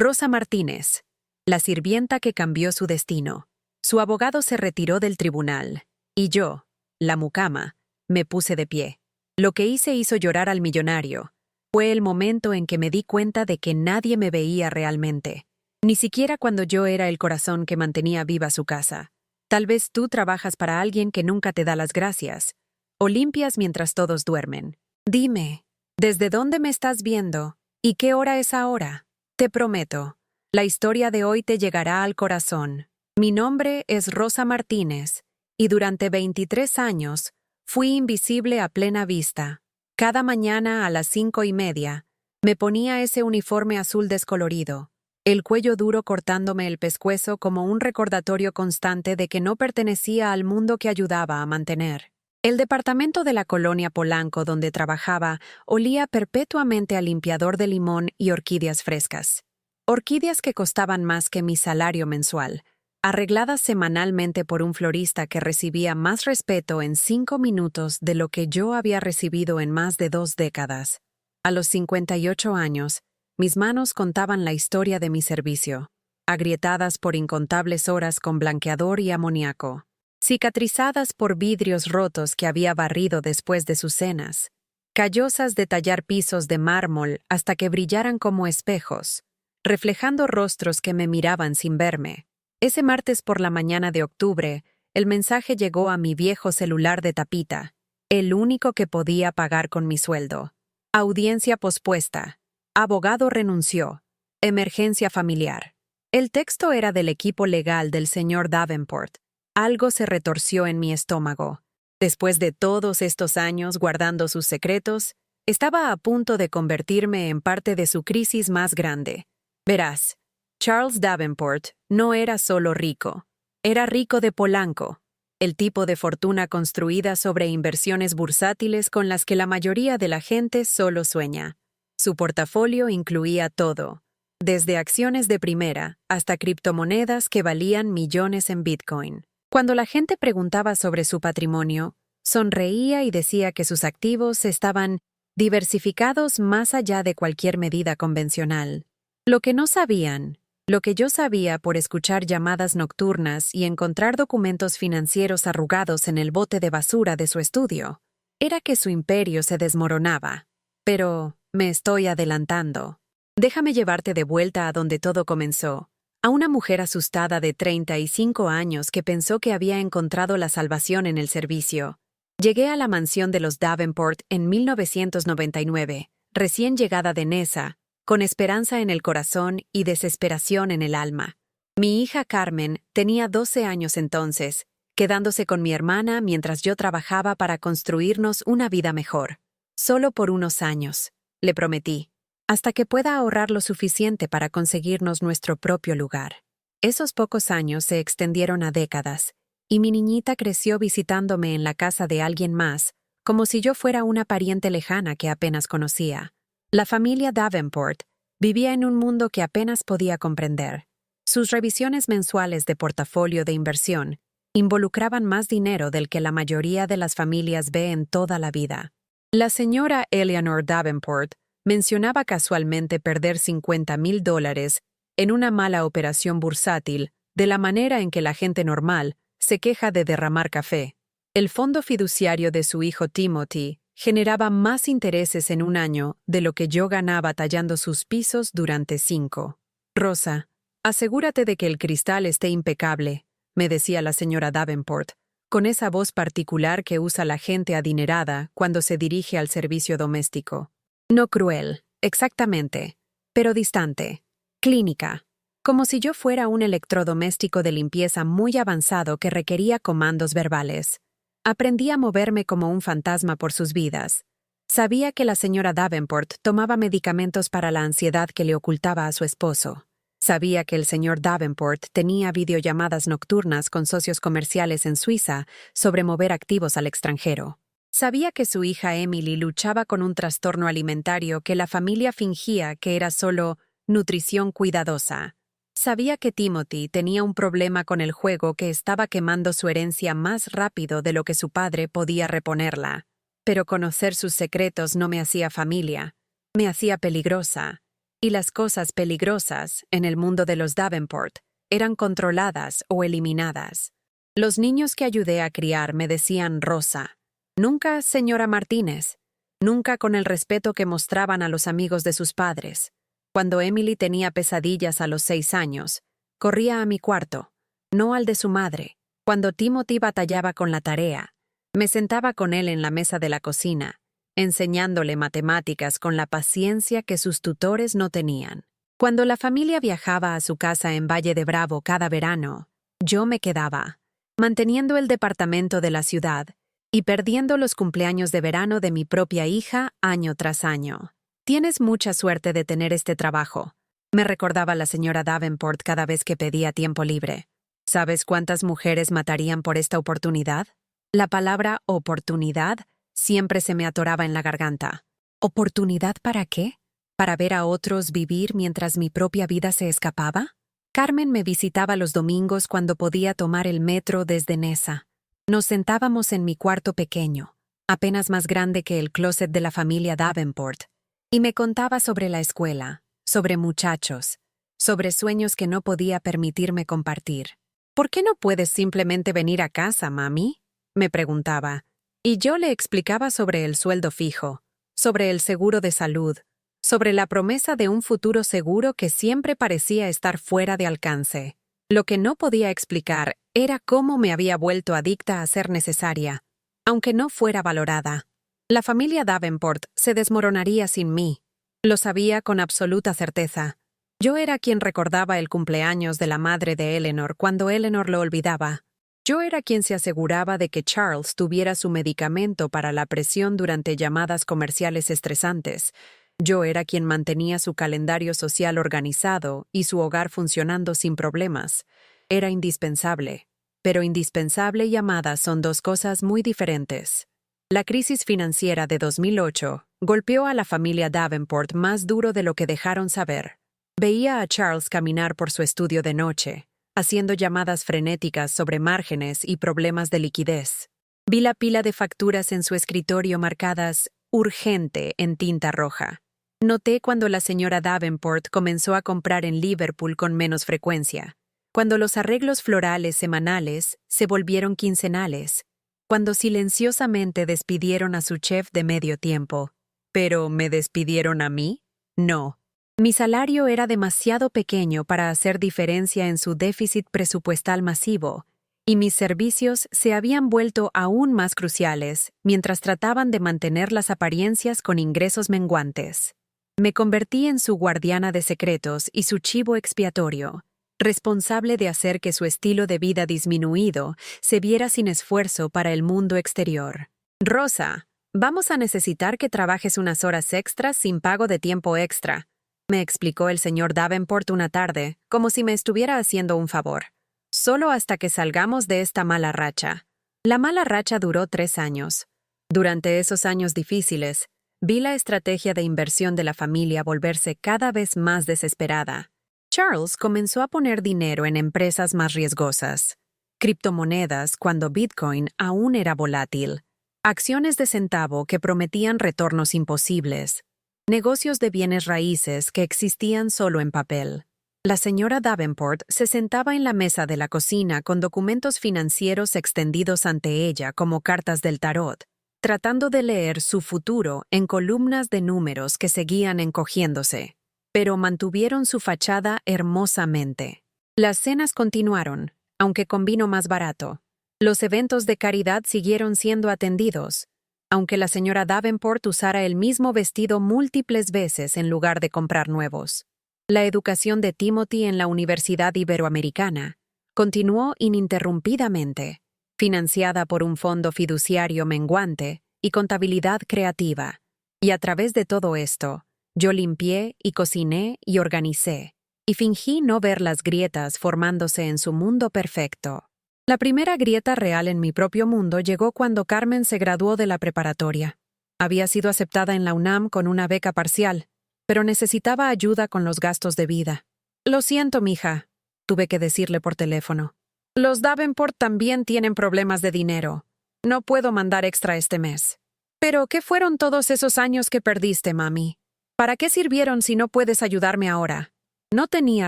Rosa Martínez, la sirvienta que cambió su destino. Su abogado se retiró del tribunal, y yo, la mucama, me puse de pie. Lo que hizo llorar al millonario. Fue el momento en que me di cuenta de que nadie me veía realmente. Ni siquiera cuando yo era el corazón que mantenía viva su casa. Tal vez tú trabajas para alguien que nunca te da las gracias, o limpias mientras todos duermen. Dime, ¿desde dónde me estás viendo? ¿Y qué hora es ahora? Te prometo, la historia de hoy te llegará al corazón. Mi nombre es Rosa Martínez, y durante 23 años fui invisible a plena vista. Cada mañana a las 5:30 me ponía ese uniforme azul descolorido, el cuello duro cortándome el pescuezo como un recordatorio constante de que no pertenecía al mundo que ayudaba a mantener. El departamento de la colonia Polanco donde trabajaba olía perpetuamente a limpiador de limón y orquídeas frescas. Orquídeas que costaban más que mi salario mensual, arregladas semanalmente por un florista que recibía más respeto en 5 minutos de lo que yo había recibido en más de 2 décadas. A los 58 años, mis manos contaban la historia de mi servicio, agrietadas por incontables horas con blanqueador y amoníaco, cicatrizadas por vidrios rotos que había barrido después de sus cenas, callosas de tallar pisos de mármol hasta que brillaran como espejos, reflejando rostros que me miraban sin verme. Ese martes por la mañana de octubre, el mensaje llegó a mi viejo celular de tapita, el único que podía pagar con mi sueldo. Audiencia pospuesta. Abogado renunció. Emergencia familiar. El texto era del equipo legal del señor Davenport. Algo se retorció en mi estómago. Después de todos estos años guardando sus secretos, estaba a punto de convertirme en parte de su crisis más grande. Verás, Charles Davenport no era solo rico. Era rico de Polanco, el tipo de fortuna construida sobre inversiones bursátiles con las que la mayoría de la gente solo sueña. Su portafolio incluía todo, desde acciones de primera hasta criptomonedas que valían millones en Bitcoin. Cuando la gente preguntaba sobre su patrimonio, sonreía y decía que sus activos estaban diversificados más allá de cualquier medida convencional. Lo que no sabían, lo que yo sabía por escuchar llamadas nocturnas y encontrar documentos financieros arrugados en el bote de basura de su estudio, era que su imperio se desmoronaba. Pero me estoy adelantando. Déjame llevarte de vuelta a donde todo comenzó, a una mujer asustada de 35 años que pensó que había encontrado la salvación en el servicio. Llegué a la mansión de los Davenport en 1999, recién llegada de Nesa, con esperanza en el corazón y desesperación en el alma. Mi hija Carmen tenía 12 años entonces, quedándose con mi hermana mientras yo trabajaba para construirnos una vida mejor. Solo por unos años, le prometí, hasta que pueda ahorrar lo suficiente para conseguirnos nuestro propio lugar. Esos pocos años se extendieron a décadas, y mi niñita creció visitándome en la casa de alguien más, como si yo fuera una pariente lejana que apenas conocía. La familia Davenport vivía en un mundo que apenas podía comprender. Sus revisiones mensuales de portafolio de inversión involucraban más dinero del que la mayoría de las familias ve en toda la vida. La señora Eleanor Davenport mencionaba casualmente perder $50,000 en una mala operación bursátil, de la manera en que la gente normal se queja de derramar café. El fondo fiduciario de su hijo Timothy generaba más intereses en un año de lo que yo ganaba tallando sus pisos durante 5. Rosa, asegúrate de que el cristal esté impecable, me decía la señora Davenport, con esa voz particular que usa la gente adinerada cuando se dirige al servicio doméstico. No cruel, exactamente, pero distante. Clínica. Como si yo fuera un electrodoméstico de limpieza muy avanzado que requería comandos verbales. Aprendí a moverme como un fantasma por sus vidas. Sabía que la señora Davenport tomaba medicamentos para la ansiedad que le ocultaba a su esposo. Sabía que el señor Davenport tenía videollamadas nocturnas con socios comerciales en Suiza sobre mover activos al extranjero. Sabía que su hija Emily luchaba con un trastorno alimentario que la familia fingía que era solo nutrición cuidadosa. Sabía que Timothy tenía un problema con el juego que estaba quemando su herencia más rápido de lo que su padre podía reponerla. Pero conocer sus secretos no me hacía familia, me hacía peligrosa. y las cosas peligrosas, en el mundo de los Davenport, eran controladas o eliminadas. Los niños que ayudé a criar me decían Rosa, nunca señora Martínez, nunca con el respeto que mostraban a los amigos de sus padres. Cuando Emily tenía pesadillas a los 6 años, corría a mi cuarto, no al de su madre. Cuando Timothy batallaba con la tarea, me sentaba con él en la mesa de la cocina, enseñándole matemáticas con la paciencia que sus tutores no tenían. Cuando la familia viajaba a su casa en Valle de Bravo cada verano, yo me quedaba, manteniendo el departamento de la ciudad y perdiendo los cumpleaños de verano de mi propia hija año tras año. «Tienes mucha suerte de tener este trabajo», me recordaba la señora Davenport cada vez que pedía tiempo libre. ¿Sabes cuántas mujeres matarían por esta oportunidad? La palabra oportunidad siempre se me atoraba en la garganta. ¿Oportunidad para qué? ¿Para ver a otros vivir mientras mi propia vida se escapaba? Carmen me visitaba los domingos cuando podía tomar el metro desde Nesa. Nos sentábamos en mi cuarto pequeño, apenas más grande que el closet de la familia Davenport, y me contaba sobre la escuela, sobre muchachos, sobre sueños que no podía permitirme compartir. «¿Por qué no puedes simplemente venir a casa, mami?», me preguntaba, y yo le explicaba sobre el sueldo fijo, sobre el seguro de salud, sobre la promesa de un futuro seguro que siempre parecía estar fuera de alcance. Lo que no podía explicar era cómo me había vuelto adicta a ser necesaria, aunque no fuera valorada. La familia Davenport se desmoronaría sin mí. Lo sabía con absoluta certeza. Yo era quien recordaba el cumpleaños de la madre de Eleanor cuando Eleanor lo olvidaba. Yo era quien se aseguraba de que Charles tuviera su medicamento para la presión durante llamadas comerciales estresantes. Yo era quien mantenía su calendario social organizado y su hogar funcionando sin problemas. Era indispensable. Pero indispensable y amada son dos cosas muy diferentes. La crisis financiera de 2008 golpeó a la familia Davenport más duro de lo que dejaron saber. Veía a Charles caminar por su estudio de noche, haciendo llamadas frenéticas sobre márgenes y problemas de liquidez. Vi la pila de facturas en su escritorio marcadas «Urgente» en tinta roja. Noté cuando la señora Davenport comenzó a comprar en Liverpool con menos frecuencia, cuando los arreglos florales semanales se volvieron quincenales, cuando silenciosamente despidieron a su chef de medio tiempo. ¿Pero me despidieron a mí? No. Mi salario era demasiado pequeño para hacer diferencia en su déficit presupuestal masivo, y mis servicios se habían vuelto aún más cruciales mientras trataban de mantener las apariencias con ingresos menguantes. Me convertí en su guardiana de secretos y su chivo expiatorio, responsable de hacer que su estilo de vida disminuido se viera sin esfuerzo para el mundo exterior. «Rosa, vamos a necesitar que trabajes unas horas extras sin pago de tiempo extra», me explicó el señor Davenport una tarde, como si me estuviera haciendo un favor. «Solo hasta que salgamos de esta mala racha». La mala racha duró 3 años. Durante esos años difíciles, vi la estrategia de inversión de la familia volverse cada vez más desesperada. Charles comenzó a poner dinero en empresas más riesgosas, criptomonedas cuando Bitcoin aún era volátil, acciones de centavo que prometían retornos imposibles, negocios de bienes raíces que existían solo en papel. La señora Davenport se sentaba en la mesa de la cocina con documentos financieros extendidos ante ella como cartas del tarot, tratando de leer su futuro en columnas de números que seguían encogiéndose, pero mantuvieron su fachada hermosamente. Las cenas continuaron, aunque con vino más barato. Los eventos de caridad siguieron siendo atendidos, aunque la señora Davenport usara el mismo vestido múltiples veces en lugar de comprar nuevos. La educación de Timothy en la Universidad Iberoamericana continuó ininterrumpidamente, financiada por un fondo fiduciario menguante y contabilidad creativa. Y a través de todo esto, yo limpié y cociné y organicé, y fingí no ver las grietas formándose en su mundo perfecto. La primera grieta real en mi propio mundo llegó cuando Carmen se graduó de la preparatoria. Había sido aceptada en la UNAM con una beca parcial, pero necesitaba ayuda con los gastos de vida. «Lo siento, mija», tuve que decirle por teléfono. «Los Davenport también tienen problemas de dinero. No puedo mandar extra este mes». «¿Pero qué fueron todos esos años que perdiste, mami?», ¿Para qué sirvieron si no puedes ayudarme ahora? No tenía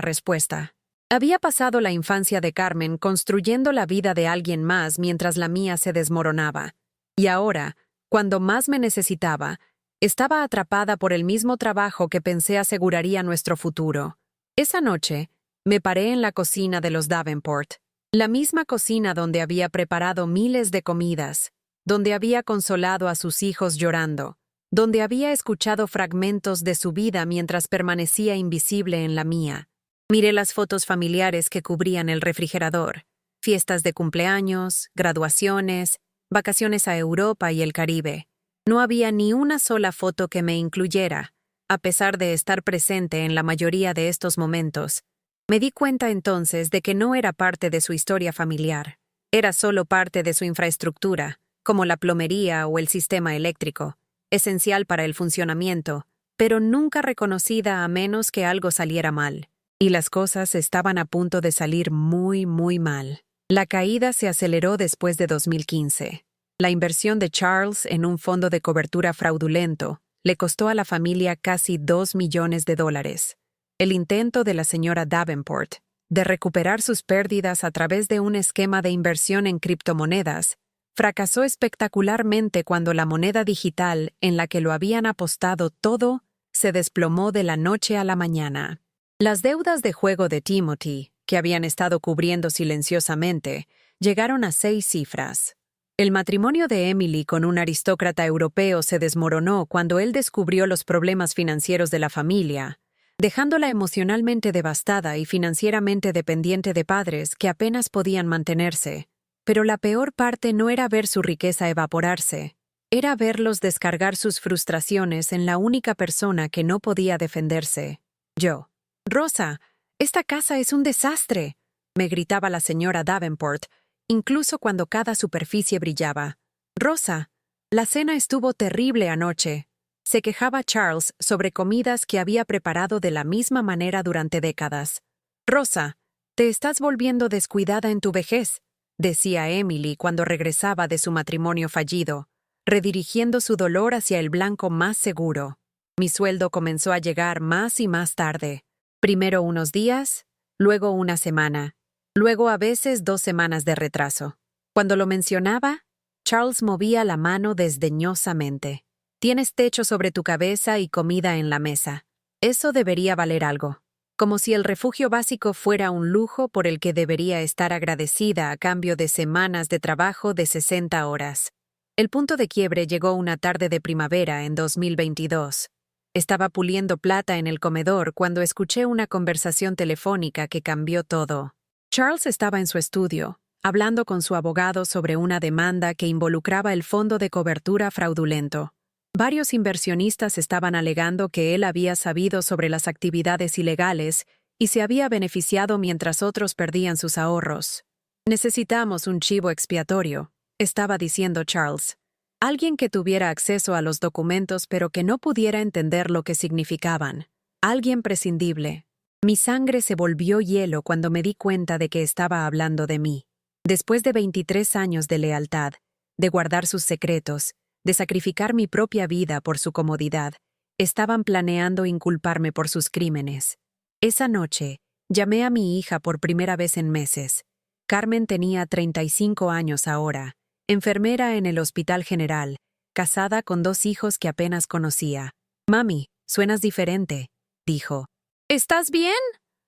respuesta. Había pasado la infancia de Carmen construyendo la vida de alguien más mientras la mía se desmoronaba. Y ahora, cuando más me necesitaba, estaba atrapada por el mismo trabajo que pensé aseguraría nuestro futuro. Esa noche, me paré en la cocina de los Davenport, la misma cocina donde había preparado miles de comidas, donde había consolado a sus hijos llorando, donde había escuchado fragmentos de su vida mientras permanecía invisible en la mía. Miré las fotos familiares que cubrían el refrigerador, fiestas de cumpleaños, graduaciones, vacaciones a Europa y el Caribe. No había ni una sola foto que me incluyera, a pesar de estar presente en la mayoría de estos momentos. Me di cuenta entonces de que no era parte de su historia familiar. Era solo parte de su infraestructura, como la plomería o el sistema eléctrico, esencial para el funcionamiento, pero nunca reconocida a menos que algo saliera mal. Y las cosas estaban a punto de salir muy, muy mal. La caída se aceleró después de 2015. La inversión de Charles en un fondo de cobertura fraudulento le costó a la familia casi $2 millones. El intento de la señora Davenport de recuperar sus pérdidas a través de un esquema de inversión en criptomonedas fracasó espectacularmente cuando la moneda digital en la que lo habían apostado todo se desplomó de la noche a la mañana. Las deudas de juego de Timothy, que habían estado cubriendo silenciosamente, llegaron a 6 cifras. El matrimonio de Emily con un aristócrata europeo se desmoronó cuando él descubrió los problemas financieros de la familia, dejándola emocionalmente devastada y financieramente dependiente de padres que apenas podían mantenerse. Pero la peor parte no era ver su riqueza evaporarse, era verlos descargar sus frustraciones en la única persona que no podía defenderse: yo. «Rosa, esta casa es un desastre», me gritaba la señora Davenport, incluso cuando cada superficie brillaba. «Rosa, la cena estuvo terrible anoche», se quejaba Charles sobre comidas que había preparado de la misma manera durante décadas. «Rosa, te estás volviendo descuidada en tu vejez», decía Emily cuando regresaba de su matrimonio fallido, redirigiendo su dolor hacia el blanco más seguro. Mi sueldo comenzó a llegar más y más tarde. Primero unos días, luego una semana, luego a veces 2 semanas de retraso. Cuando lo mencionaba, Charles movía la mano desdeñosamente. «Tienes techo sobre tu cabeza y comida en la mesa. Eso debería valer algo». Como si el refugio básico fuera un lujo por el que debería estar agradecida a cambio de semanas de trabajo de 60 horas. El punto de quiebre llegó una tarde de primavera en 2022. Estaba puliendo plata en el comedor cuando escuché una conversación telefónica que cambió todo. Charles estaba en su estudio, hablando con su abogado sobre una demanda que involucraba el fondo de cobertura fraudulento. Varios inversionistas estaban alegando que él había sabido sobre las actividades ilegales y se había beneficiado mientras otros perdían sus ahorros. «Necesitamos un chivo expiatorio», estaba diciendo Charles. «Alguien que tuviera acceso a los documentos pero que no pudiera entender lo que significaban. Alguien prescindible». Mi sangre se volvió hielo cuando me di cuenta de que estaba hablando de mí. Después de 23 años de lealtad, de guardar sus secretos, de sacrificar mi propia vida por su comodidad, estaban planeando inculparme por sus crímenes. Esa noche, llamé a mi hija por primera vez en meses. Carmen tenía 35 años ahora, enfermera en el Hospital General, casada con 2 hijos que apenas conocía. «Mami, suenas diferente», dijo. «¿Estás bien?»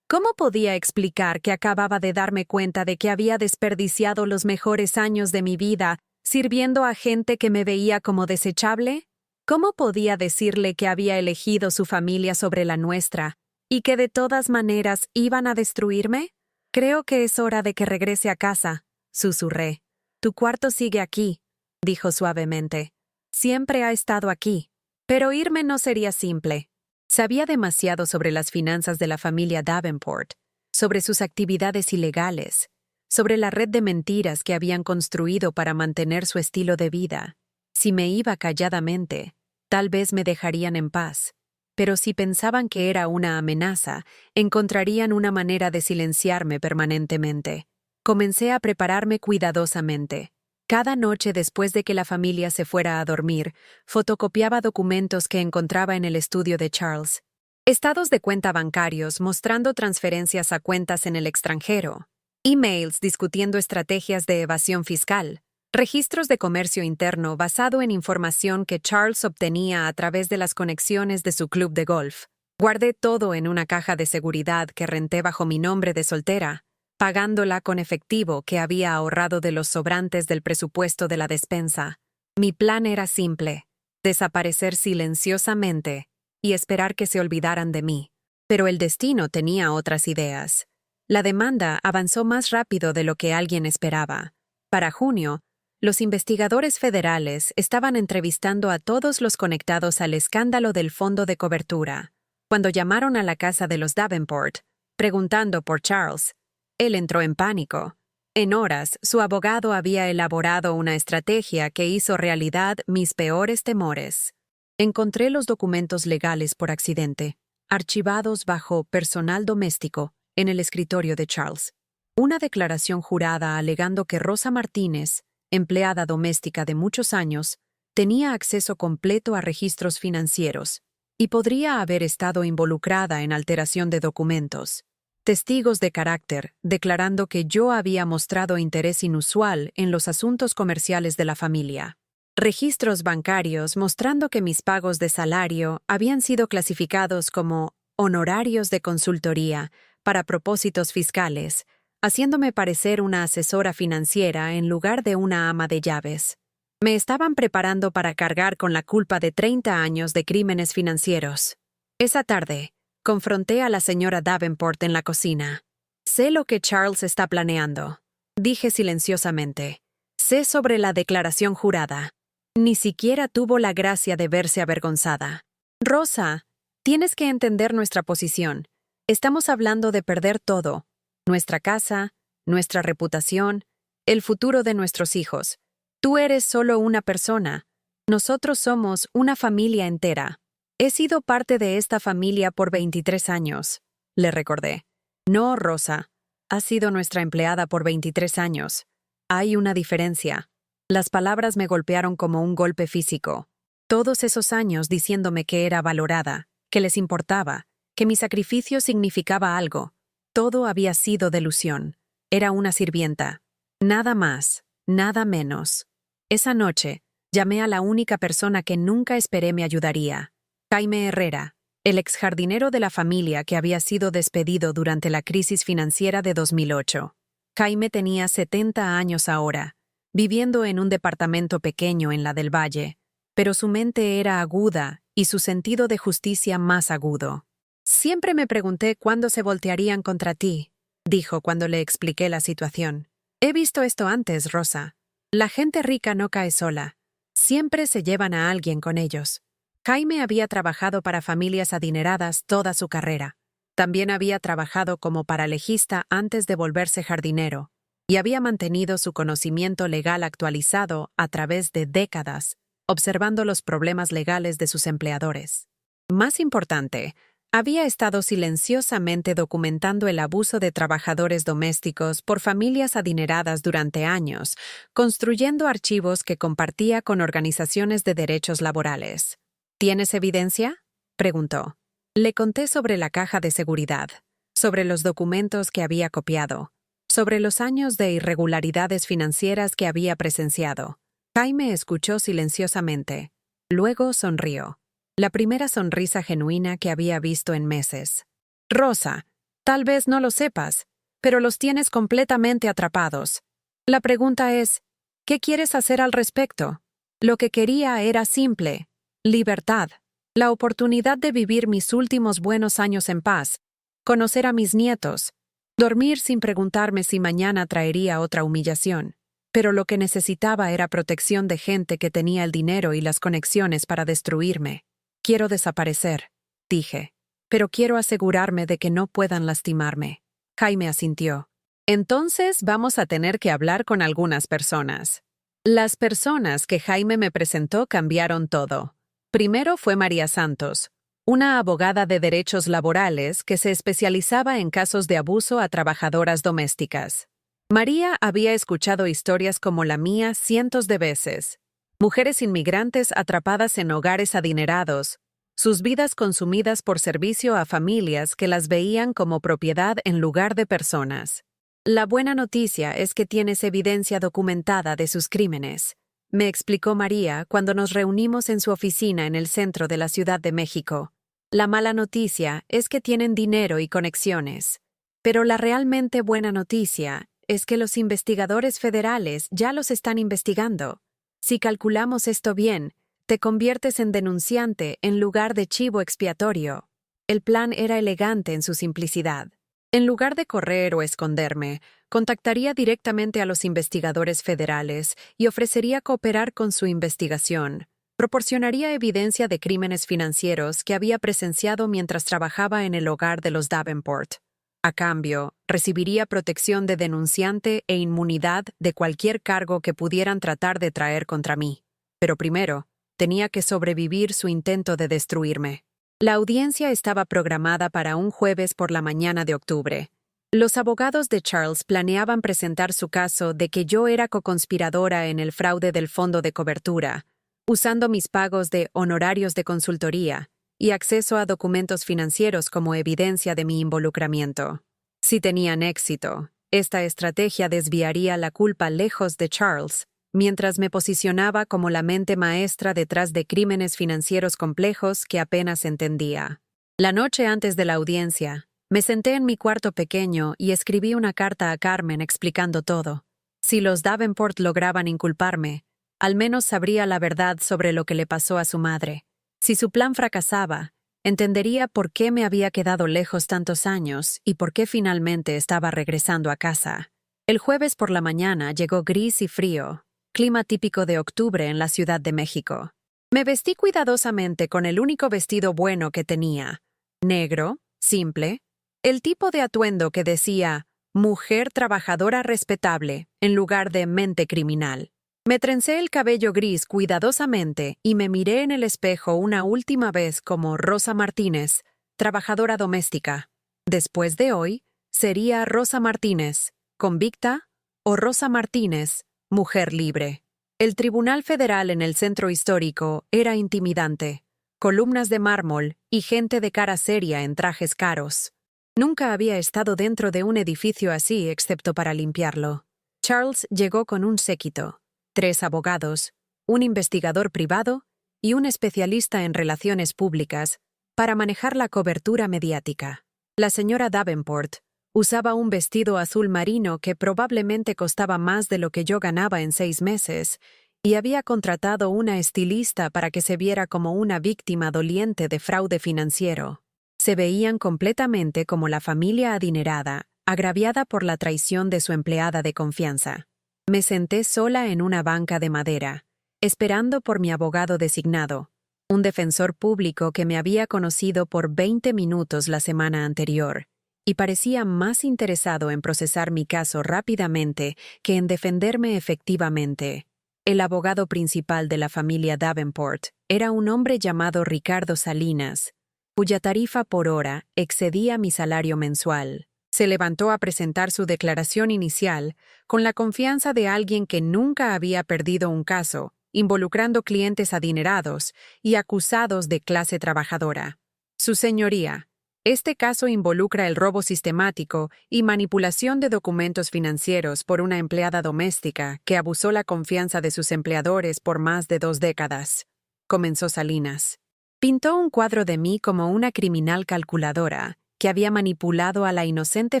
¿Cómo podía explicar que acababa de darme cuenta de que había desperdiciado los mejores años de mi vida sirviendo a gente que me veía como desechable? ¿Cómo podía decirle que había elegido su familia sobre la nuestra y que de todas maneras iban a destruirme? «Creo que es hora de que regrese a casa», susurré. «Tu cuarto sigue aquí», dijo suavemente. «Siempre ha estado aquí. Pero irme no sería simple». Sabía demasiado sobre las finanzas de la familia Davenport, sobre sus actividades ilegales, sobre la red de mentiras que habían construido para mantener su estilo de vida. Si me iba calladamente, tal vez me dejarían en paz. Pero si pensaban que era una amenaza, encontrarían una manera de silenciarme permanentemente. Comencé a prepararme cuidadosamente. Cada noche después de que la familia se fuera a dormir, fotocopiaba documentos que encontraba en el estudio de Charles. Estados de cuenta bancarios mostrando transferencias a cuentas en el extranjero, emails discutiendo estrategias de evasión fiscal, registros de comercio interno basado en información que Charles obtenía a través de las conexiones de su club de golf. Guardé todo en una caja de seguridad que renté bajo mi nombre de soltera, pagándola con efectivo que había ahorrado de los sobrantes del presupuesto de la despensa. Mi plan era simple: desaparecer silenciosamente y esperar que se olvidaran de mí. Pero el destino tenía otras ideas. La demanda avanzó más rápido de lo que alguien esperaba. Para junio, los investigadores federales estaban entrevistando a todos los conectados al escándalo del fondo de cobertura. Cuando llamaron a la casa de los Davenport, preguntando por Charles, él entró en pánico. En horas, su abogado había elaborado una estrategia que hizo realidad mis peores temores. Encontré los documentos legales por accidente, archivados bajo personal doméstico, en el escritorio de Charles. Una declaración jurada alegando que Rosa Martínez, empleada doméstica de muchos años, tenía acceso completo a registros financieros y podría haber estado involucrada en alteración de documentos. Testigos de carácter declarando que yo había mostrado interés inusual en los asuntos comerciales de la familia. Registros bancarios mostrando que mis pagos de salario habían sido clasificados como honorarios de consultoría para propósitos fiscales, haciéndome parecer una asesora financiera en lugar de una ama de llaves. Me estaban preparando para cargar con la culpa de 30 años de crímenes financieros. Esa tarde, confronté a la señora Davenport en la cocina. «Sé lo que Charles está planeando», dije silenciosamente. «Sé sobre la declaración jurada». Ni siquiera tuvo la gracia de verse avergonzada. «Rosa, tienes que entender nuestra posición. Estamos hablando de perder todo: nuestra casa, nuestra reputación, el futuro de nuestros hijos. Tú eres solo una persona. Nosotros somos una familia entera. He sido parte de esta familia por 23 años», le recordé. «No, Rosa. Has sido nuestra empleada por 23 años. Hay una diferencia». Las palabras me golpearon como un golpe físico. Todos esos años diciéndome que era valorada, que les importaba, que mi sacrificio significaba algo. Todo había sido delusión. Era una sirvienta. Nada más, nada menos. Esa noche, llamé a la única persona que nunca esperé me ayudaría: Jaime Herrera, el exjardinero de la familia que había sido despedido durante la crisis financiera de 2008. Jaime tenía 70 años ahora, viviendo en un departamento pequeño en la del Valle, pero su mente era aguda y su sentido de justicia más agudo. «Siempre me pregunté cuándo se voltearían contra ti», dijo cuando le expliqué la situación. «He visto esto antes, Rosa. La gente rica no cae sola. Siempre se llevan a alguien con ellos». Jaime había trabajado para familias adineradas toda su carrera. También había trabajado como paralejista antes de volverse jardinero, y había mantenido su conocimiento legal actualizado a través de décadas, observando los problemas legales de sus empleadores. Más importante, había estado silenciosamente documentando el abuso de trabajadores domésticos por familias adineradas durante años, construyendo archivos que compartía con organizaciones de derechos laborales. «¿Tienes evidencia?», preguntó. Le conté sobre la caja de seguridad, sobre los documentos que había copiado, sobre los años de irregularidades financieras que había presenciado. Jaime escuchó silenciosamente. Luego sonrió. La primera sonrisa genuina que había visto en meses. «Rosa, tal vez no lo sepas, pero los tienes completamente atrapados. La pregunta es, ¿qué quieres hacer al respecto? Lo que quería era simple: libertad, la oportunidad de vivir mis últimos buenos años en paz, conocer a mis nietos, dormir sin preguntarme si mañana traería otra humillación. Pero lo que necesitaba era protección de gente que tenía el dinero y las conexiones para destruirme. Quiero desaparecer», dije, «pero quiero asegurarme de que no puedan lastimarme». Jaime asintió. «Entonces vamos a tener que hablar con algunas personas». Las personas que Jaime me presentó cambiaron todo. Primero fue María Santos, una abogada de derechos laborales que se especializaba en casos de abuso a trabajadoras domésticas. María había escuchado historias como la mía cientos de veces. Mujeres inmigrantes atrapadas en hogares adinerados, sus vidas consumidas por servicio a familias que las veían como propiedad en lugar de personas. La buena noticia es que tienes evidencia documentada de sus crímenes, me explicó María cuando nos reunimos en su oficina en el centro de la Ciudad de México. La mala noticia es que tienen dinero y conexiones. Pero la realmente buena noticia es que los investigadores federales ya los están investigando. Si calculamos esto bien, te conviertes en denunciante en lugar de chivo expiatorio. El plan era elegante en su simplicidad. En lugar de correr o esconderme, contactaría directamente a los investigadores federales y ofrecería cooperar con su investigación. Proporcionaría evidencia de crímenes financieros que había presenciado mientras trabajaba en el hogar de los Davenport. A cambio, recibiría protección de denunciante e inmunidad de cualquier cargo que pudieran tratar de traer contra mí. Pero primero, tenía que sobrevivir su intento de destruirme. La audiencia estaba programada para un jueves por la mañana de octubre. Los abogados de Charles planeaban presentar su caso de que yo era coconspiradora en el fraude del fondo de cobertura, usando mis pagos de honorarios de consultoría y acceso a documentos financieros como evidencia de mi involucramiento. Si tenían éxito, esta estrategia desviaría la culpa lejos de Charles, mientras me posicionaba como la mente maestra detrás de crímenes financieros complejos que apenas entendía. La noche antes de la audiencia, me senté en mi cuarto pequeño y escribí una carta a Carmen explicando todo. Si los Davenport lograban inculparme, al menos sabría la verdad sobre lo que le pasó a su madre. Si su plan fracasaba, entendería por qué me había quedado lejos tantos años y por qué finalmente estaba regresando a casa. El jueves por la mañana llegó gris y frío, clima típico de octubre en la Ciudad de México. Me vestí cuidadosamente con el único vestido bueno que tenía, negro, simple, el tipo de atuendo que decía «mujer trabajadora respetable» en lugar de «mente criminal». Me trencé el cabello gris cuidadosamente y me miré en el espejo una última vez como Rosa Martínez, trabajadora doméstica. Después de hoy, sería Rosa Martínez, convicta, o Rosa Martínez, mujer libre. El Tribunal Federal en el centro histórico era intimidante. Columnas de mármol y gente de cara seria en trajes caros. Nunca había estado dentro de un edificio así excepto para limpiarlo. Charles llegó con un séquito. 3 abogados, un investigador privado y un especialista en relaciones públicas para manejar la cobertura mediática. La señora Davenport usaba un vestido azul marino que probablemente costaba más de lo que yo ganaba en 6 meses y había contratado una estilista para que se viera como una víctima doliente de fraude financiero. Se veían completamente como la familia adinerada, agraviada por la traición de su empleada de confianza. Me senté sola en una banca de madera, esperando por mi abogado designado, un defensor público que me había conocido por 20 minutos la semana anterior, y parecía más interesado en procesar mi caso rápidamente que en defenderme efectivamente. El abogado principal de la familia Davenport era un hombre llamado Ricardo Salinas, cuya tarifa por hora excedía mi salario mensual. Se levantó a presentar su declaración inicial con la confianza de alguien que nunca había perdido un caso, involucrando clientes adinerados y acusados de clase trabajadora. Su señoría, este caso involucra el robo sistemático y manipulación de documentos financieros por una empleada doméstica que abusó la confianza de sus empleadores por más de 2 décadas, comenzó Salinas. Pintó un cuadro de mí como una criminal calculadora que había manipulado a la inocente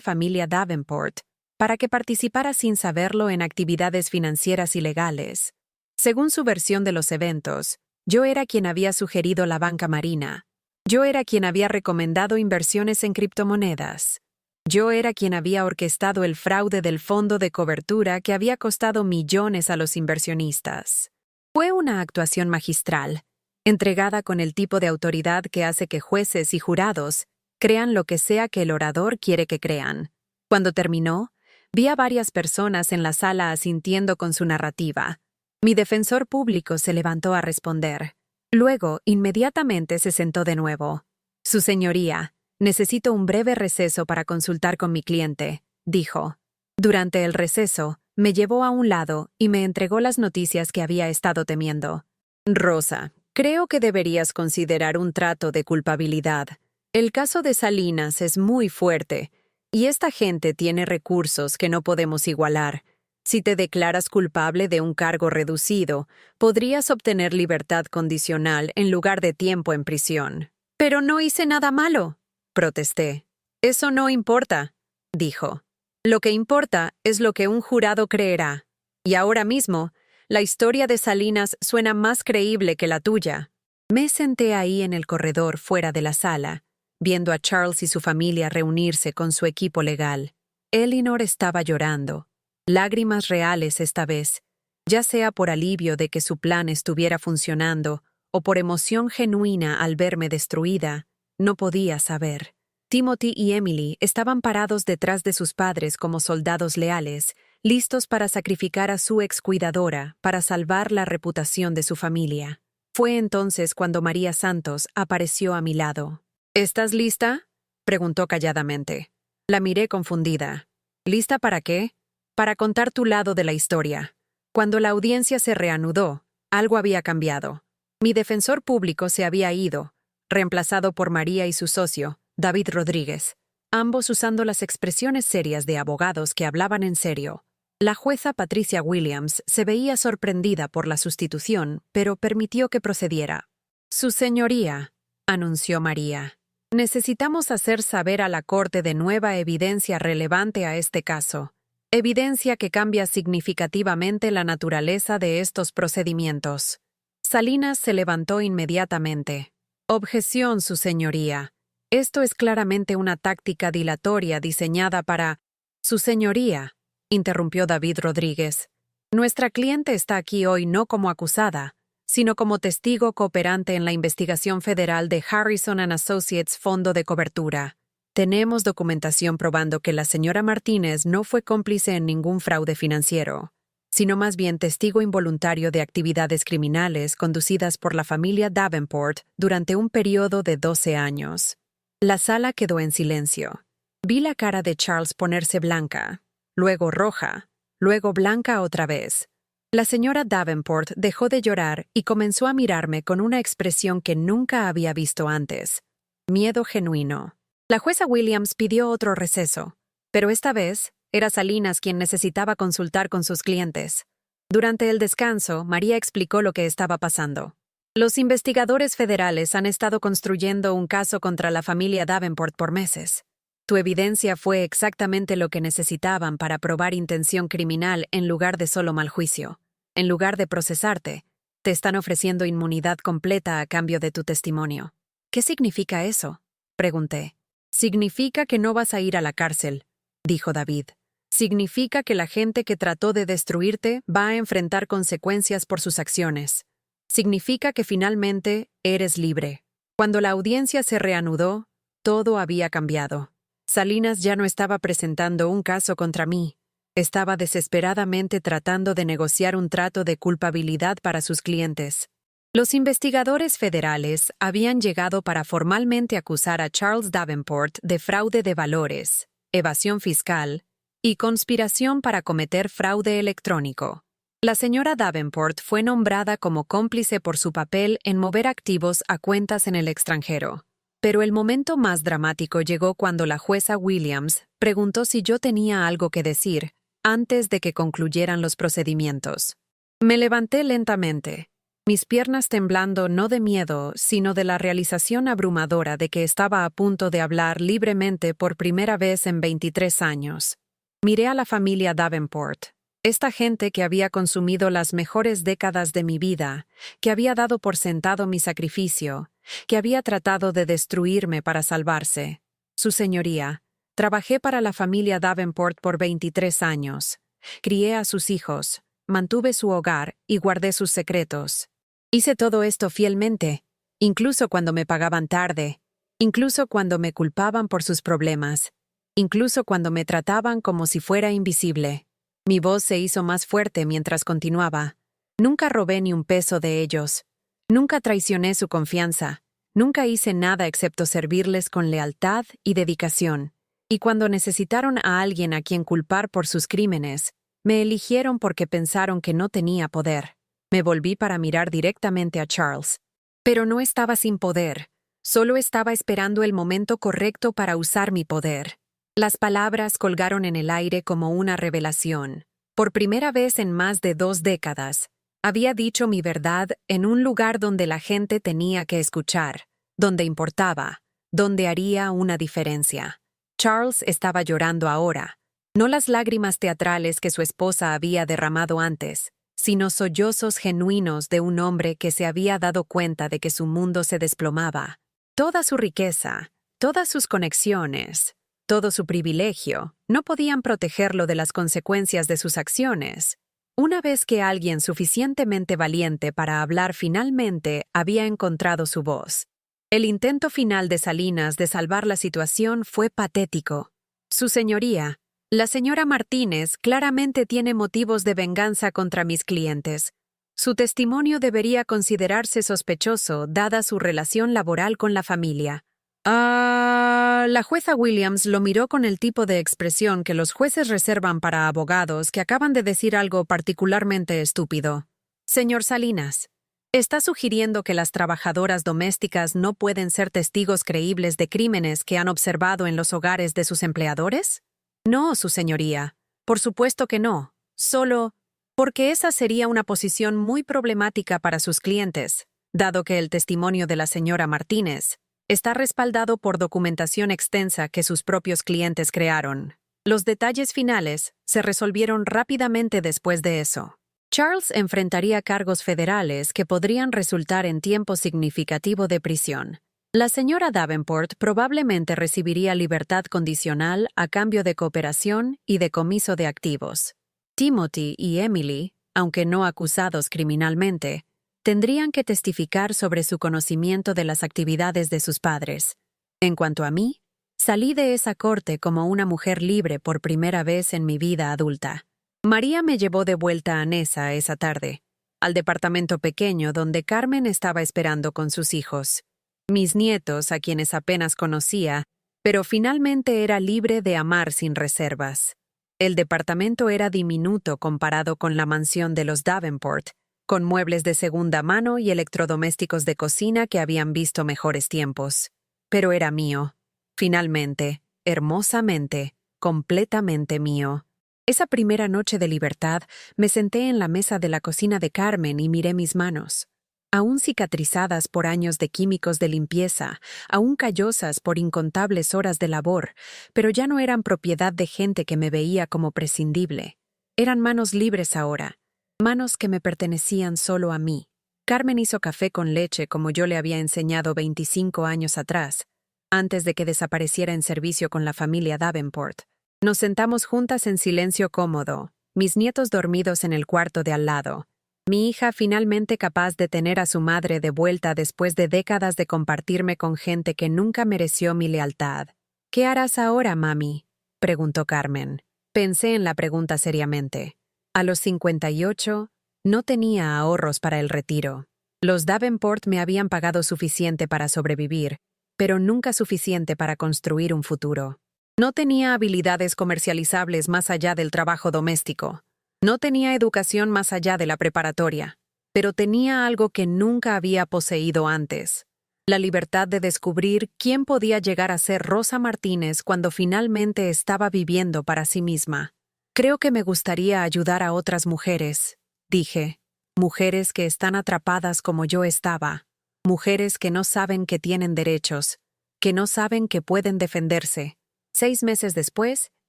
familia Davenport para que participara sin saberlo en actividades financieras ilegales. Según su versión de los eventos, yo era quien había sugerido la banca marina. Yo era quien había recomendado inversiones en criptomonedas. Yo era quien había orquestado el fraude del fondo de cobertura que había costado millones a los inversionistas. Fue una actuación magistral, entregada con el tipo de autoridad que hace que jueces y jurados crean lo que sea que el orador quiere que crean. Cuando terminó, vi a varias personas en la sala asintiendo con su narrativa. Mi defensor público se levantó a responder. Luego, inmediatamente se sentó de nuevo. Su señoría, necesito un breve receso para consultar con mi cliente, dijo. Durante el receso, me llevó a un lado y me entregó las noticias que había estado temiendo. Rosa, creo que deberías considerar un trato de culpabilidad. El caso de Salinas es muy fuerte, y esta gente tiene recursos que no podemos igualar. Si te declaras culpable de un cargo reducido, podrías obtener libertad condicional en lugar de tiempo en prisión. Pero no hice nada malo, protesté. Eso no importa, dijo. Lo que importa es lo que un jurado creerá. Y ahora mismo, la historia de Salinas suena más creíble que la tuya. Me senté ahí en el corredor fuera de la sala, viendo a Charles y su familia reunirse con su equipo legal. Elinor estaba llorando. Lágrimas reales esta vez, ya sea por alivio de que su plan estuviera funcionando o por emoción genuina al verme destruida, no podía saber. Timothy y Emily estaban parados detrás de sus padres como soldados leales, listos para sacrificar a su excuidadora para salvar la reputación de su familia. Fue entonces cuando María Santos apareció a mi lado. ¿Estás lista?, preguntó calladamente. La miré confundida. ¿Lista para qué? Para contar tu lado de la historia. Cuando la audiencia se reanudó, algo había cambiado. Mi defensor público se había ido, reemplazado por María y su socio, David Rodríguez, ambos usando las expresiones serias de abogados que hablaban en serio. La jueza Patricia Williams se veía sorprendida por la sustitución, pero permitió que procediera. «Su señoría», anunció María, «necesitamos hacer saber a la Corte de nueva evidencia relevante a este caso. Evidencia que cambia significativamente la naturaleza de estos procedimientos». Salinas se levantó inmediatamente. «Objeción, su señoría. Esto es claramente una táctica dilatoria diseñada para...» «Su señoría», interrumpió David Rodríguez. «Nuestra cliente está aquí hoy no como acusada, sino como testigo cooperante en la investigación federal de Harrison & Associates Fondo de Cobertura. Tenemos documentación probando que la señora Martínez no fue cómplice en ningún fraude financiero, sino más bien testigo involuntario de actividades criminales conducidas por la familia Davenport durante un periodo de 12 años. La sala quedó en silencio. Vi la cara de Charles ponerse blanca, luego roja, luego blanca otra vez. La señora Davenport dejó de llorar y comenzó a mirarme con una expresión que nunca había visto antes. Miedo genuino. La jueza Williams pidió otro receso, pero esta vez era Salinas quien necesitaba consultar con sus clientes. Durante el descanso, María explicó lo que estaba pasando. Los investigadores federales han estado construyendo un caso contra la familia Davenport por meses. Tu evidencia fue exactamente lo que necesitaban para probar intención criminal en lugar de solo mal juicio. En lugar de procesarte, te están ofreciendo inmunidad completa a cambio de tu testimonio. ¿Qué significa eso?, pregunté. Significa que no vas a ir a la cárcel, dijo David. Significa que la gente que trató de destruirte va a enfrentar consecuencias por sus acciones. Significa que finalmente eres libre. Cuando la audiencia se reanudó, todo había cambiado. Salinas ya no estaba presentando un caso contra mí. Estaba desesperadamente tratando de negociar un trato de culpabilidad para sus clientes. Los investigadores federales habían llegado para formalmente acusar a Charles Davenport de fraude de valores, evasión fiscal y conspiración para cometer fraude electrónico. La señora Davenport fue nombrada como cómplice por su papel en mover activos a cuentas en el extranjero. Pero el momento más dramático llegó cuando la jueza Williams preguntó si yo tenía algo que decir antes de que concluyeran los procedimientos. Me levanté lentamente, mis piernas temblando no de miedo, sino de la realización abrumadora de que estaba a punto de hablar libremente por primera vez en 23 años. Miré a la familia Davenport, esta gente que había consumido las mejores décadas de mi vida, que había dado por sentado mi sacrificio, que había tratado de destruirme para salvarse. Su señoría, trabajé para la familia Davenport por 23 años. Crié a sus hijos, mantuve su hogar y guardé sus secretos. Hice todo esto fielmente, incluso cuando me pagaban tarde, incluso cuando me culpaban por sus problemas, incluso cuando me trataban como si fuera invisible. Mi voz se hizo más fuerte mientras continuaba. Nunca robé ni un peso de ellos. Nunca traicioné su confianza. Nunca hice nada excepto servirles con lealtad y dedicación. Y cuando necesitaron a alguien a quien culpar por sus crímenes, me eligieron porque pensaron que no tenía poder. Me volví para mirar directamente a Charles. Pero no estaba sin poder. Solo estaba esperando el momento correcto para usar mi poder. Las palabras colgaron en el aire como una revelación. Por primera vez en más de 2 décadas, había dicho mi verdad en un lugar donde la gente tenía que escuchar, donde importaba, donde haría una diferencia. Charles estaba llorando ahora, no las lágrimas teatrales que su esposa había derramado antes, sino sollozos genuinos de un hombre que se había dado cuenta de que su mundo se desplomaba. Toda su riqueza, todas sus conexiones, todo su privilegio, no podían protegerlo de las consecuencias de sus acciones. Una vez que alguien suficientemente valiente para hablar finalmente había encontrado su voz. El intento final de Salinas de salvar la situación fue patético. Su señoría, la señora Martínez, claramente tiene motivos de venganza contra mis clientes. Su testimonio debería considerarse sospechoso dada su relación laboral con la familia. La jueza Williams lo miró con el tipo de expresión que los jueces reservan para abogados que acaban de decir algo particularmente estúpido. Señor Salinas, ¿está sugiriendo que las trabajadoras domésticas no pueden ser testigos creíbles de crímenes que han observado en los hogares de sus empleadores? No, su señoría. Por supuesto que no. Solo porque esa sería una posición muy problemática para sus clientes, dado que el testimonio de la señora Martínez está respaldado por documentación extensa que sus propios clientes crearon. Los detalles finales se resolvieron rápidamente después de eso. Charles enfrentaría cargos federales que podrían resultar en tiempo significativo de prisión. La señora Davenport probablemente recibiría libertad condicional a cambio de cooperación y decomiso de activos. Timothy y Emily, aunque no acusados criminalmente, tendrían que testificar sobre su conocimiento de las actividades de sus padres. En cuanto a mí, salí de esa corte como una mujer libre por primera vez en mi vida adulta. María me llevó de vuelta a Nesa esa tarde, al departamento pequeño donde Carmen estaba esperando con sus hijos. Mis nietos, a quienes apenas conocía, pero finalmente era libre de amar sin reservas. El departamento era diminuto comparado con la mansión de los Davenport, con muebles de segunda mano y electrodomésticos de cocina que habían visto mejores tiempos. Pero era mío. Finalmente, hermosamente, completamente mío. Esa primera noche de libertad, me senté en la mesa de la cocina de Carmen y miré mis manos. Aún cicatrizadas por años de químicos de limpieza, aún callosas por incontables horas de labor, pero ya no eran propiedad de gente que me veía como prescindible. Eran manos libres ahora. Manos que me pertenecían solo a mí. Carmen hizo café con leche como yo le había enseñado 25 años atrás, antes de que desapareciera en servicio con la familia Davenport. Nos sentamos juntas en silencio cómodo, mis nietos dormidos en el cuarto de al lado. Mi hija finalmente capaz de tener a su madre de vuelta después de décadas de compartirme con gente que nunca mereció mi lealtad. ¿Qué harás ahora, mami?, preguntó Carmen. Pensé en la pregunta seriamente. A los 58, no tenía ahorros para el retiro. Los Davenport me habían pagado suficiente para sobrevivir, pero nunca suficiente para construir un futuro. No tenía habilidades comercializables más allá del trabajo doméstico. No tenía educación más allá de la preparatoria, pero tenía algo que nunca había poseído antes: la libertad de descubrir quién podía llegar a ser Rosa Martínez cuando finalmente estaba viviendo para sí misma. Creo que me gustaría ayudar a otras mujeres, dije. Mujeres que están atrapadas como yo estaba. Mujeres que no saben que tienen derechos, que no saben que pueden defenderse. 6 meses después,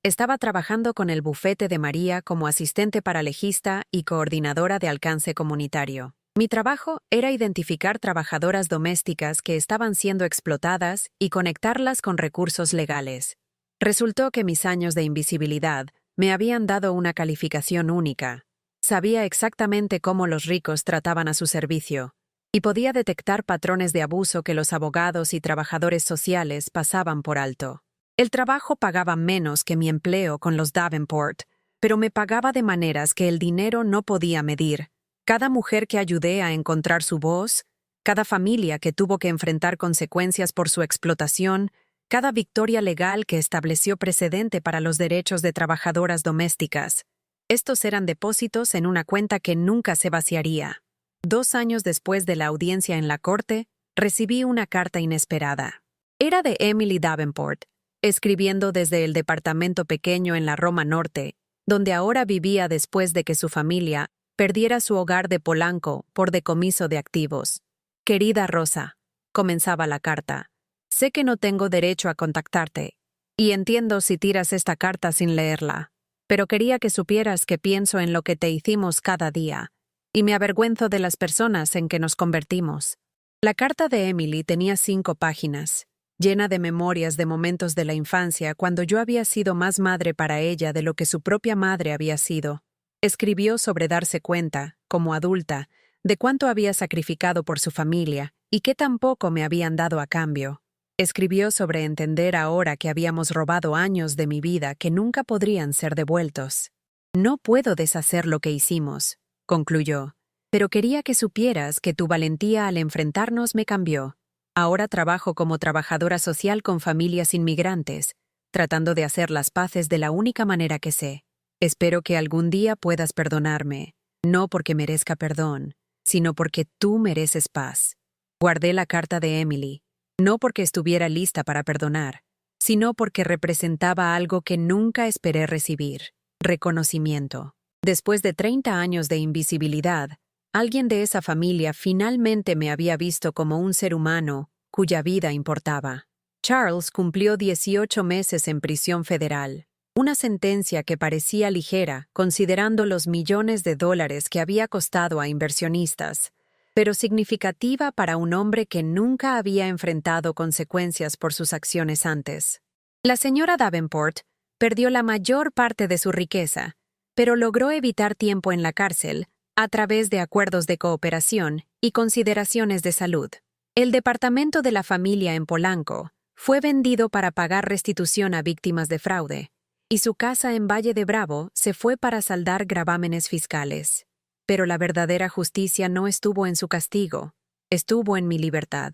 estaba trabajando con el bufete de María como asistente paralegista y coordinadora de alcance comunitario. Mi trabajo era identificar trabajadoras domésticas que estaban siendo explotadas y conectarlas con recursos legales. Resultó que mis años de invisibilidad me habían dado una calificación única. Sabía exactamente cómo los ricos trataban a su servicio, y podía detectar patrones de abuso que los abogados y trabajadores sociales pasaban por alto. El trabajo pagaba menos que mi empleo con los Davenport, pero me pagaba de maneras que el dinero no podía medir. Cada mujer que ayudé a encontrar su voz, cada familia que tuvo que enfrentar consecuencias por su explotación, cada victoria legal que estableció precedente para los derechos de trabajadoras domésticas. Estos eran depósitos en una cuenta que nunca se vaciaría. 2 años después de la audiencia en la corte, recibí una carta inesperada. Era de Emily Davenport, escribiendo desde el departamento pequeño en la Roma Norte, donde ahora vivía después de que su familia perdiera su hogar de Polanco por decomiso de activos. Querida Rosa, comenzaba la carta, sé que no tengo derecho a contactarte, y entiendo si tiras esta carta sin leerla, pero quería que supieras que pienso en lo que te hicimos cada día, y me avergüenzo de las personas en que nos convertimos. La carta de Emily tenía 5 páginas, llena de memorias de momentos de la infancia cuando yo había sido más madre para ella de lo que su propia madre había sido. Escribió sobre darse cuenta, como adulta, de cuánto había sacrificado por su familia y qué tan poco me habían dado a cambio. Escribió sobre entender ahora que habíamos robado años de mi vida que nunca podrían ser devueltos. No puedo deshacer lo que hicimos, concluyó, pero quería que supieras que tu valentía al enfrentarnos me cambió. Ahora trabajo como trabajadora social con familias inmigrantes, tratando de hacer las paces de la única manera que sé. Espero que algún día puedas perdonarme, no porque merezca perdón, sino porque tú mereces paz. Guardé la carta de Emily, no porque estuviera lista para perdonar, sino porque representaba algo que nunca esperé recibir: reconocimiento. Después de 30 años de invisibilidad, alguien de esa familia finalmente me había visto como un ser humano cuya vida importaba. Charles cumplió 18 meses en prisión federal, una sentencia que parecía ligera considerando los millones de dólares que había costado a inversionistas, pero significativa para un hombre que nunca había enfrentado consecuencias por sus acciones antes. La señora Davenport perdió la mayor parte de su riqueza, pero logró evitar tiempo en la cárcel a través de acuerdos de cooperación y consideraciones de salud. El departamento de la familia en Polanco fue vendido para pagar restitución a víctimas de fraude, y su casa en Valle de Bravo se fue para saldar gravámenes fiscales. Pero la verdadera justicia no estuvo en su castigo, estuvo en mi libertad.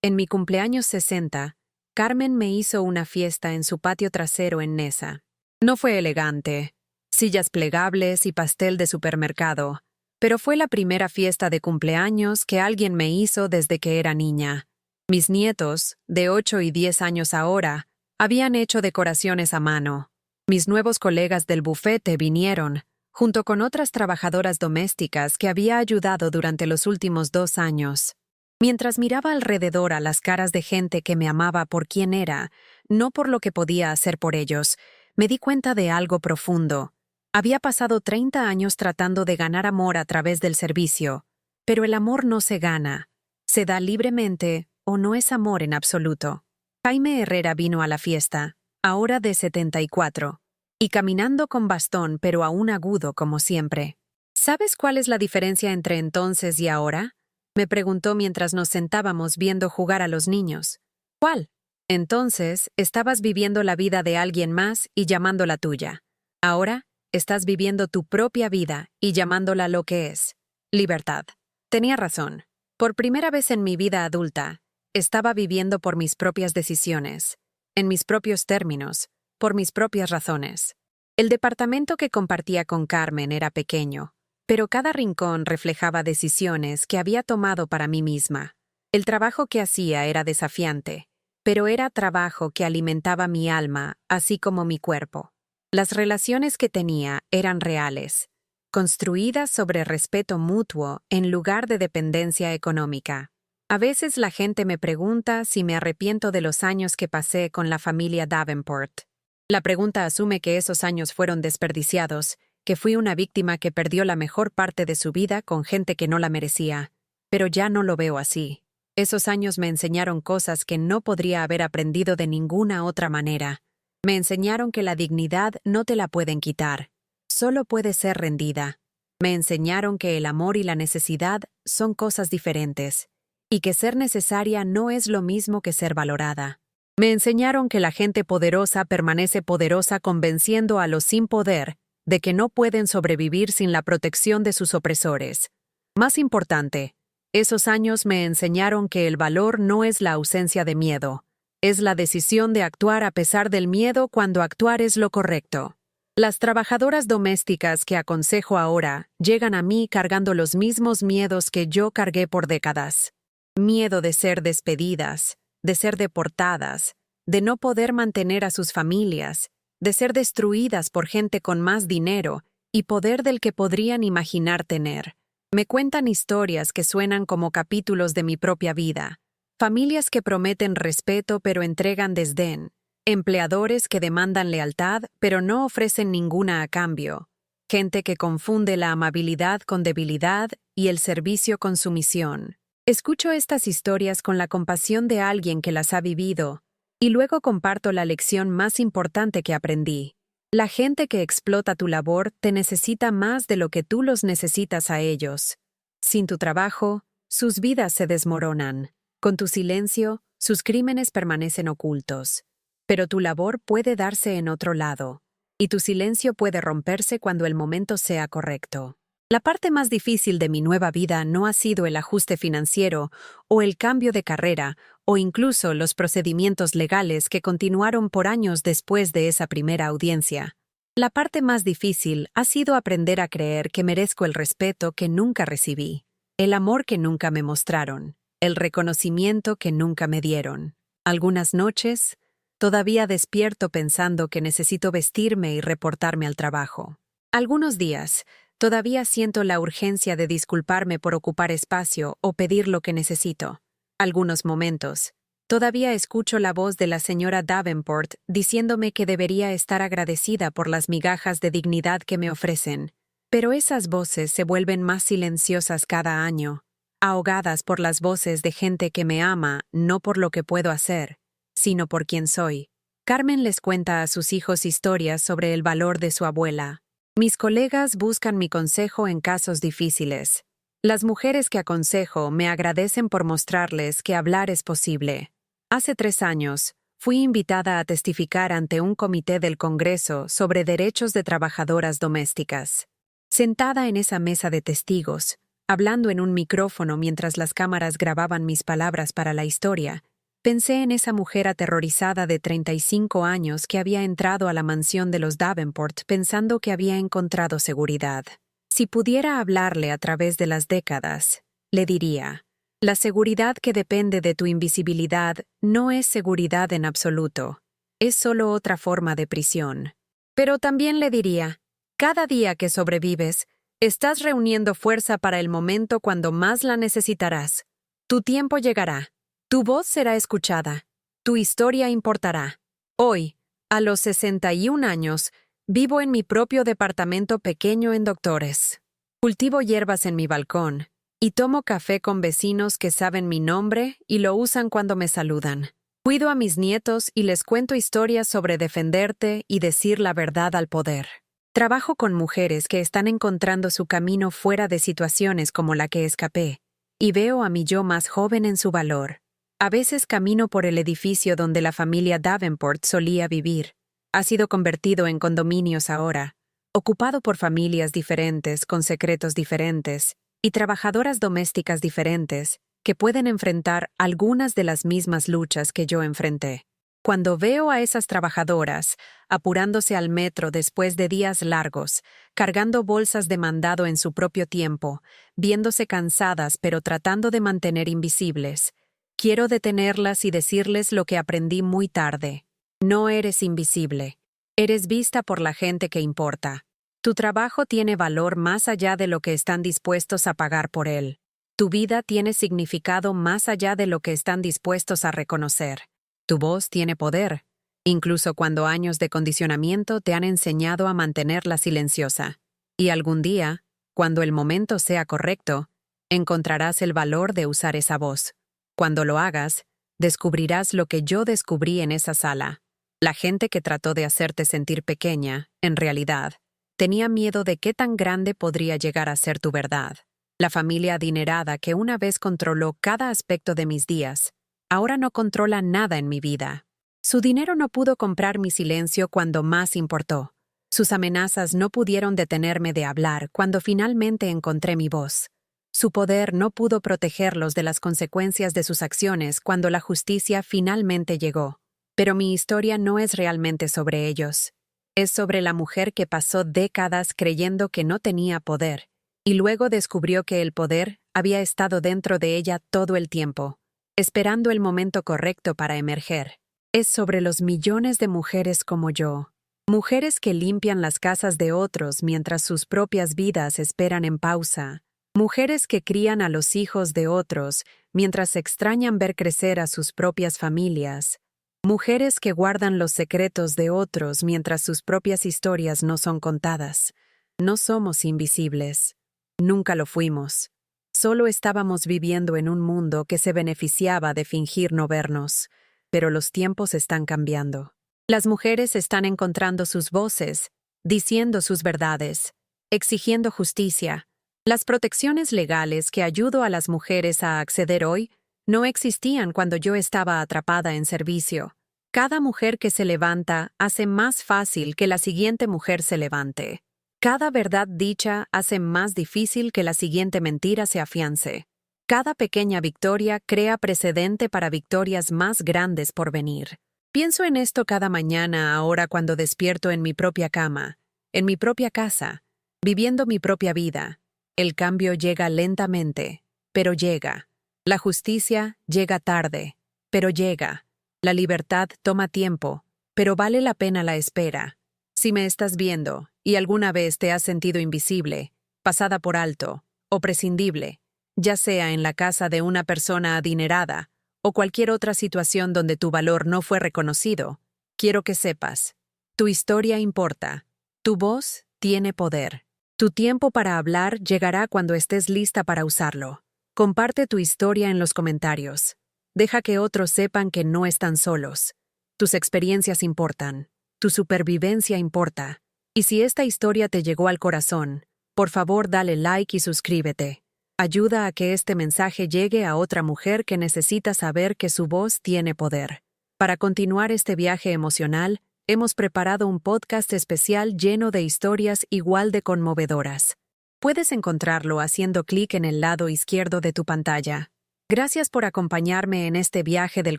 En mi cumpleaños 60, Carmen me hizo una fiesta en su patio trasero en Nesa. No fue elegante, sillas plegables y pastel de supermercado, pero fue la primera fiesta de cumpleaños que alguien me hizo desde que era niña. Mis nietos, de 8 y 10 años ahora, habían hecho decoraciones a mano. Mis nuevos colegas del bufete vinieron, junto con otras trabajadoras domésticas que había ayudado durante los últimos 2 años. Mientras miraba alrededor a las caras de gente que me amaba por quien era, no por lo que podía hacer por ellos, me di cuenta de algo profundo. Había pasado 30 años tratando de ganar amor a través del servicio, pero el amor no se gana, se da libremente o no es amor en absoluto. Jaime Herrera vino a la fiesta, ahora de 74, y caminando con bastón pero aún agudo como siempre. ¿Sabes cuál es la diferencia entre entonces y ahora?, me preguntó mientras nos sentábamos viendo jugar a los niños. ¿Cuál? Entonces, estabas viviendo la vida de alguien más y llamándola tuya. Ahora, estás viviendo tu propia vida y llamándola lo que es: libertad. Tenía razón. Por primera vez en mi vida adulta, estaba viviendo por mis propias decisiones, en mis propios términos, por mis propias razones. El departamento que compartía con Carmen era pequeño, pero cada rincón reflejaba decisiones que había tomado para mí misma. El trabajo que hacía era desafiante, pero era trabajo que alimentaba mi alma, así como mi cuerpo. Las relaciones que tenía eran reales, construidas sobre respeto mutuo en lugar de dependencia económica. A veces la gente me pregunta si me arrepiento de los años que pasé con la familia Davenport. La pregunta asume que esos años fueron desperdiciados, que fui una víctima que perdió la mejor parte de su vida con gente que no la merecía. Pero ya no lo veo así. Esos años me enseñaron cosas que no podría haber aprendido de ninguna otra manera. Me enseñaron que la dignidad no te la pueden quitar, solo puede ser rendida. Me enseñaron que el amor y la necesidad son cosas diferentes, y que ser necesaria no es lo mismo que ser valorada. Me enseñaron que la gente poderosa permanece poderosa convenciendo a los sin poder de que no pueden sobrevivir sin la protección de sus opresores. Más importante, esos años me enseñaron que el valor no es la ausencia de miedo, Es la decisión de actuar a pesar del miedo cuando actuar es lo correcto. Las trabajadoras domésticas que aconsejo ahora llegan a mí cargando los mismos miedos que yo cargué por décadas. Miedo de ser despedidas, de ser deportadas, de no poder mantener a sus familias, de ser destruidas por gente con más dinero y poder del que podrían imaginar tener. Me cuentan historias que suenan como capítulos de mi propia vida. Familias que prometen respeto pero entregan desdén. Empleadores que demandan lealtad pero no ofrecen ninguna a cambio. Gente que confunde la amabilidad con debilidad y el servicio con sumisión. Escucho estas historias con la compasión de alguien que las ha vivido y luego comparto la lección más importante que aprendí. La gente que explota tu labor te necesita más de lo que tú los necesitas a ellos. Sin tu trabajo, sus vidas se desmoronan. Con tu silencio, sus crímenes permanecen ocultos. Pero tu labor puede darse en otro lado, y tu silencio puede romperse cuando el momento sea correcto. La parte más difícil de mi nueva vida no ha sido el ajuste financiero, o el cambio de carrera, o incluso los procedimientos legales que continuaron por años después de esa primera audiencia. La parte más difícil ha sido aprender a creer que merezco el respeto que nunca recibí, el amor que nunca me mostraron, el reconocimiento que nunca me dieron. Algunas noches, todavía despierto pensando que necesito vestirme y reportarme al trabajo. Algunos días, todavía siento la urgencia de disculparme por ocupar espacio o pedir lo que necesito. Algunos momentos, todavía escucho la voz de la señora Davenport diciéndome que debería estar agradecida por las migajas de dignidad que me ofrecen. Pero esas voces se vuelven más silenciosas cada año, ahogadas por las voces de gente que me ama no por lo que puedo hacer, sino por quien soy. Carmen les cuenta a sus hijos historias sobre el valor de su abuela. Mis colegas buscan mi consejo en casos difíciles. Las mujeres que aconsejo me agradecen por mostrarles que hablar es posible. Hace 3 años, fui invitada a testificar ante un comité del Congreso sobre derechos de trabajadoras domésticas. Sentada en esa mesa de testigos, hablando en un micrófono mientras las cámaras grababan mis palabras para la historia, pensé en esa mujer aterrorizada de 35 años que había entrado a la mansión de los Davenport pensando que había encontrado seguridad. Si pudiera hablarle a través de las décadas, le diría, la seguridad que depende de tu invisibilidad no es seguridad en absoluto, es solo otra forma de prisión. Pero también le diría, cada día que sobrevives, estás reuniendo fuerza para el momento cuando más la necesitarás. Tu tiempo llegará. Tu voz será escuchada. Tu historia importará. Hoy, a los 61 años, vivo en mi propio departamento pequeño en Doctores. Cultivo hierbas en mi balcón y tomo café con vecinos que saben mi nombre y lo usan cuando me saludan. Cuido a mis nietos y les cuento historias sobre defenderte y decir la verdad al poder. Trabajo con mujeres que están encontrando su camino fuera de situaciones como la que escapé, y veo a mi yo más joven en su valor. A veces camino por el edificio donde la familia Davenport solía vivir. Ha sido convertido en condominios ahora, ocupado por familias diferentes con secretos diferentes y trabajadoras domésticas diferentes que pueden enfrentar algunas de las mismas luchas que yo enfrenté. Cuando veo a esas trabajadoras apurándose al metro después de días largos, cargando bolsas de mandado en su propio tiempo, viéndose cansadas pero tratando de mantener invisibles, quiero detenerlas y decirles lo que aprendí muy tarde. No eres invisible. Eres vista por la gente que importa. Tu trabajo tiene valor más allá de lo que están dispuestos a pagar por él. Tu vida tiene significado más allá de lo que están dispuestos a reconocer. Tu voz tiene poder, incluso cuando años de condicionamiento te han enseñado a mantenerla silenciosa. Y algún día, cuando el momento sea correcto, encontrarás el valor de usar esa voz. Cuando lo hagas, descubrirás lo que yo descubrí en esa sala. La gente que trató de hacerte sentir pequeña, en realidad, tenía miedo de qué tan grande podría llegar a ser tu verdad. La familia adinerada que una vez controló cada aspecto de mis días, ahora no controla nada en mi vida. Su dinero no pudo comprar mi silencio cuando más importó. Sus amenazas no pudieron detenerme de hablar cuando finalmente encontré mi voz. Su poder no pudo protegerlos de las consecuencias de sus acciones cuando la justicia finalmente llegó. Pero mi historia no es realmente sobre ellos. Es sobre la mujer que pasó décadas creyendo que no tenía poder, y luego descubrió que el poder había estado dentro de ella todo el tiempo, esperando el momento correcto para emerger. Es sobre los millones de mujeres como yo, mujeres que limpian las casas de otros mientras sus propias vidas esperan en pausa, mujeres que crían a los hijos de otros mientras extrañan ver crecer a sus propias familias, mujeres que guardan los secretos de otros mientras sus propias historias no son contadas. No somos invisibles. Nunca lo fuimos. Solo estábamos viviendo en un mundo que se beneficiaba de fingir no vernos. Pero los tiempos están cambiando. Las mujeres están encontrando sus voces, diciendo sus verdades, exigiendo justicia. Las protecciones legales que ayudan a las mujeres a acceder hoy no existían cuando yo estaba atrapada en servicio. Cada mujer que se levanta hace más fácil que la siguiente mujer se levante. Cada verdad dicha hace más difícil que la siguiente mentira se afiance. Cada pequeña victoria crea precedente para victorias más grandes por venir. Pienso en esto cada mañana ahora cuando despierto en mi propia cama, en mi propia casa, viviendo mi propia vida. El cambio llega lentamente, pero llega. La justicia llega tarde, pero llega. La libertad toma tiempo, pero vale la pena la espera. Si me estás viendo y alguna vez te has sentido invisible, pasada por alto o prescindible, ya sea en la casa de una persona adinerada o cualquier otra situación donde tu valor no fue reconocido, quiero que sepas, tu historia importa, tu voz tiene poder. Tu tiempo para hablar llegará cuando estés lista para usarlo. Comparte tu historia en los comentarios. Deja que otros sepan que no están solos. Tus experiencias importan. Tu supervivencia importa. Y si esta historia te llegó al corazón, por favor dale like y suscríbete. Ayuda a que este mensaje llegue a otra mujer que necesita saber que su voz tiene poder. Para continuar este viaje emocional, hemos preparado un podcast especial lleno de historias igual de conmovedoras. Puedes encontrarlo haciendo clic en el lado izquierdo de tu pantalla. Gracias por acompañarme en este viaje del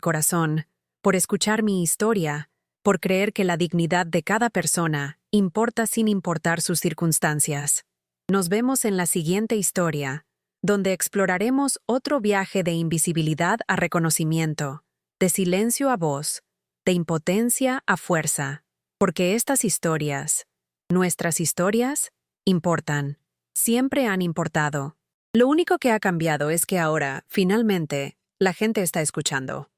corazón, por escuchar mi historia, por creer que la dignidad de cada persona importa sin importar sus circunstancias. Nos vemos en la siguiente historia, donde exploraremos otro viaje de invisibilidad a reconocimiento, de silencio a voz, de impotencia a fuerza, porque estas historias, nuestras historias, importan, siempre han importado. Lo único que ha cambiado es que ahora, finalmente, la gente está escuchando.